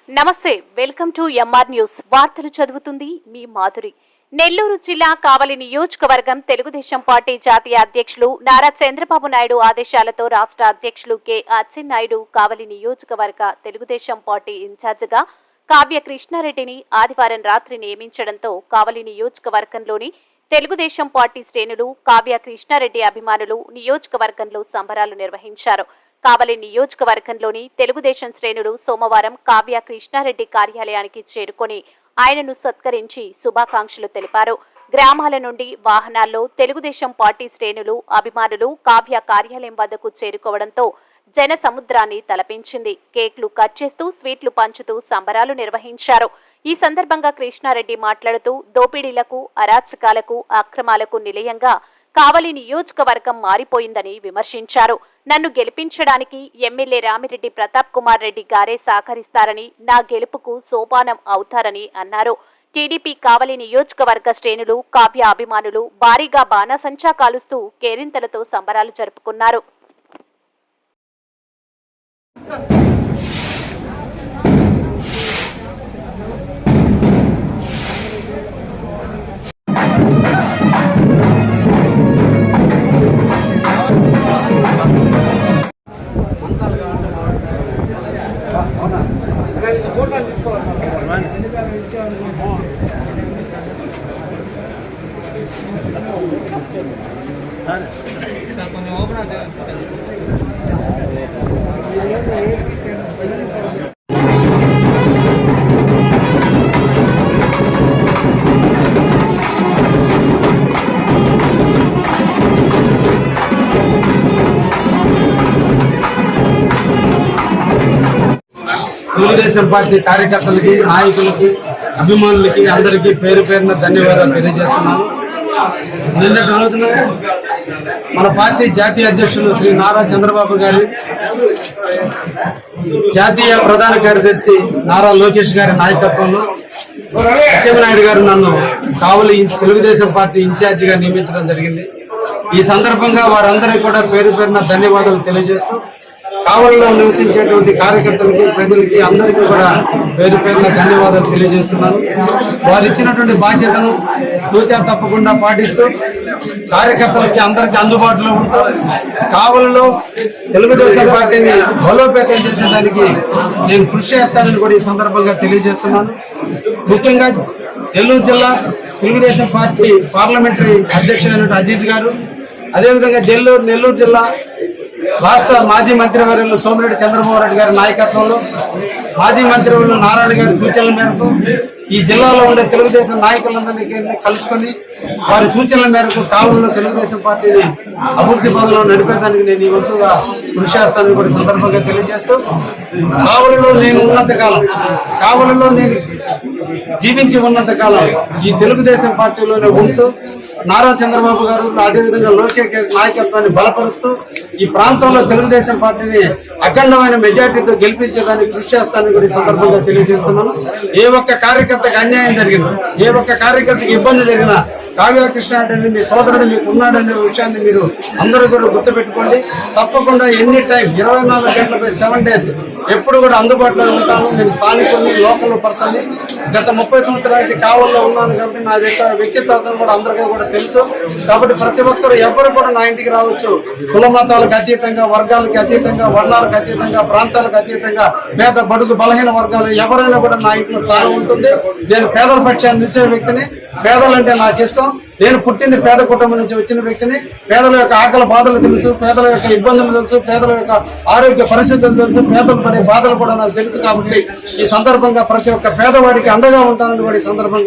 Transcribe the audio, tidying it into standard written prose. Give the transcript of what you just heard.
నమస్తే, welcome to MR news. వార్తలు చదువుతుంది మీ మాధురి. నెల్లూరు జిల్లా కావలి నియోజకవర్గం తెలుగుదేశం పార్టీ జాతీయ అధ్యక్షులు నారా చంద్రబాబు నాయుడు ఆదేశాలతో రాష్ట్ర అధ్యక్షులు కె అచ్చెన్నాయుడు కావలి నియోజకవర్గ తెలుగుదేశం పార్టీ ఇన్ఛార్జిగా కావ్య కృష్ణారెడ్డిని ఆదివారం రాత్రి నియమించడంతో కావలి నియోజకవర్గంలోని తెలుగుదేశం పార్టీ శ్రేణులు, కావ్య కృష్ణారెడ్డి అభిమానులు నియోజకవర్గంలో సంబరాలు నిర్వహించారు. కావలి నియోజకవర్గంలోని తెలుగుదేశం శ్రేణులు సోమవారం కావ్య కృష్ణారెడ్డి కార్యాలయానికి చేరుకొని ఆయనను సత్కరించి శుభాకాంక్షలు తెలిపారు. గ్రామాల నుండి వాహనాల్లో తెలుగుదేశం పార్టీ శ్రేణులు, అభిమానులు కావ్య కార్యాలయం వద్దకు చేరుకోవడంతో జన సముద్రాన్ని తలపించింది. కేక్లు కట్ చేస్తూ, స్వీట్లు పంచుతూ సంబరాలు నిర్వహించారు. ఈ సందర్భంగా కృష్ణారెడ్డి మాట్లాడుతూ దోపిడీలకు, అరాచకాలకు, అక్రమాలకు నిలయంగా కావలి నియోజకవర్గం మారిపోయిందని విమర్శించారు. నన్ను గెలిపించడానికి ఎమ్మెల్యే రామిరెడ్డి ప్రతాప్ కుమార్ రెడ్డి గారే సహకరిస్తారని, నా గెలుపుకు సోపానం అవుతారని అన్నారు. టీడీపీ కావలి నియోజకవర్గ శ్రేణులు, కావ్య అభిమానులు భారీగా బాణాసంచా కాలుస్తూ కేరింతలతో సంబరాలు జరుపుకున్నారు. తెలుగుదేశం పార్టీ కార్యకర్తలకి, నాయకులకి, అభిమానులకి అందరికీ పేరు పేరున ధన్యవాదాలు తెలియజేస్తున్నాను. నిన్నటి రోజున మన పార్టీ జాతీయ అధ్యక్షులు శ్రీ నారా చంద్రబాబు గారి, జాతీయ ప్రధాన కార్యదర్శి నారా లోకేష్ గారి నాయకత్వంలో అచ్చెన్నాయుడు గారు నన్ను కావలి తెలుగుదేశం పార్టీ ఇన్ఛార్జిగా నియమించడం జరిగింది. ఈ సందర్భంగా వారందరికీ కూడా పేరు పేరున ధన్యవాదాలు తెలియజేస్తూ కావలిలో నివసించేటువంటి కార్యకర్తలకి, ప్రజలకి అందరికీ కూడా పేరు పేరున ధన్యవాదాలు తెలియజేస్తున్నాను. వారు ఇచ్చినటువంటి బాధ్యతను తూచా తప్పకుండా పాటిస్తూ కార్యకర్తలకి అందరికీ అందుబాటులో ఉంటూ కావలిలో తెలుగుదేశం పార్టీని బలోపేతం చేసేదానికి నేను కృషి చేస్తానని కూడా ఈ సందర్భంగా తెలియజేస్తున్నాను. ముఖ్యంగా నెల్లూరు జిల్లా తెలుగుదేశం పార్టీ పార్లమెంటరీ అధ్యక్షుడైన అజీజ్ గారు, అదేవిధంగా నెల్లూరు జిల్లా రాష్ట్ర మాజీ మంత్రివర్యులు సోమిరెడ్డి చంద్రబాబు రెడ్డి గారి నాయకత్వంలో, మాజీ మంత్రివర్యులు నారాయణ గారి సూచనల మేరకు ఈ జిల్లాలో ఉండే తెలుగుదేశం నాయకులందరినీ కలుసుకొని వారి సూచనల మేరకు కావలిలో తెలుగుదేశం పార్టీని అభివృద్ధి పదంలో నడిపేదానికి నేను ఈ వంతుగా కృషి చేస్తానని కూడా సందర్భంగా తెలియజేస్తూ, కావలిలో నేను ఉన్నంతకాలం, కావలిలో నేను జీవించి ఉన్నంత కాలం ఈ తెలుగుదేశం పార్టీలోనే ఉంటూ నారా చంద్రబాబు గారు, అదేవిధంగా లోకేష్ నాయకత్వాన్ని బలపరుస్తూ ఈ ప్రాంతంలో తెలుగుదేశం పార్టీని అఖండమైన మెజార్టీతో గెలిపించేదానికి కృషి చేస్తానని కూడా ఈ సందర్భంగా తెలియజేస్తున్నాను. ఏ ఒక్క కార్యకర్తకు అన్యాయం జరిగినా, ఏ ఒక్క కార్యకర్తకి ఇబ్బంది జరిగినా కావ్య కృష్ణారెడ్డి మీ సోదరుడు మీకు ఉన్నాడనే విషయాన్ని మీరు అందరూ కూడా గుర్తుపెట్టుకోండి. తప్పకుండా ఎనీ టైం 24 గంటలపై 7 days ఎప్పుడు కూడా అందుబాటులో ఉంటాను. నేను స్థానికుల్ని, లోకల్ పర్సన్ని, గత 30 సంవత్సరాల నుంచి కావల్లో ఉన్నాను కాబట్టి నా వ్యక్తిత్వం కూడా అందరికీ కూడా తెలుసు. కాబట్టి ప్రతి ఒక్కరు ఎవరు కూడా నా ఇంటికి రావచ్చు. కుల మతాలకు అతీతంగా, వర్గాలకు అతీతంగా, వర్ణాలకు అతీతంగా, ప్రాంతాలకు అతీతంగా, పేద బడుగు బలహీన వర్గాలు ఎవరైనా కూడా నా ఇంట్లో స్థానం ఉంటుంది. నేను పేదల పక్షాన్ని నిలిచే వ్యక్తిని. పేదలంటే నాకు ఇష్టం. నేను పుట్టింది పేద కుటుంబం నుంచి వచ్చిన వ్యక్తిని. పేదల యొక్క ఆకలి బాధలు తెలుసు, పేదల యొక్క ఇబ్బందులు తెలుసు, పేదల యొక్క ఆరోగ్య పరిస్థితులు తెలుసు, పేదలు పడే బాధలు కూడా నాకు తెలుసు. కాబట్టి ఈ సందర్భంగా ప్రతి ఒక్క పేదవాడికి అండగా ఉంటానని కూడా ఈ సందర్భంగా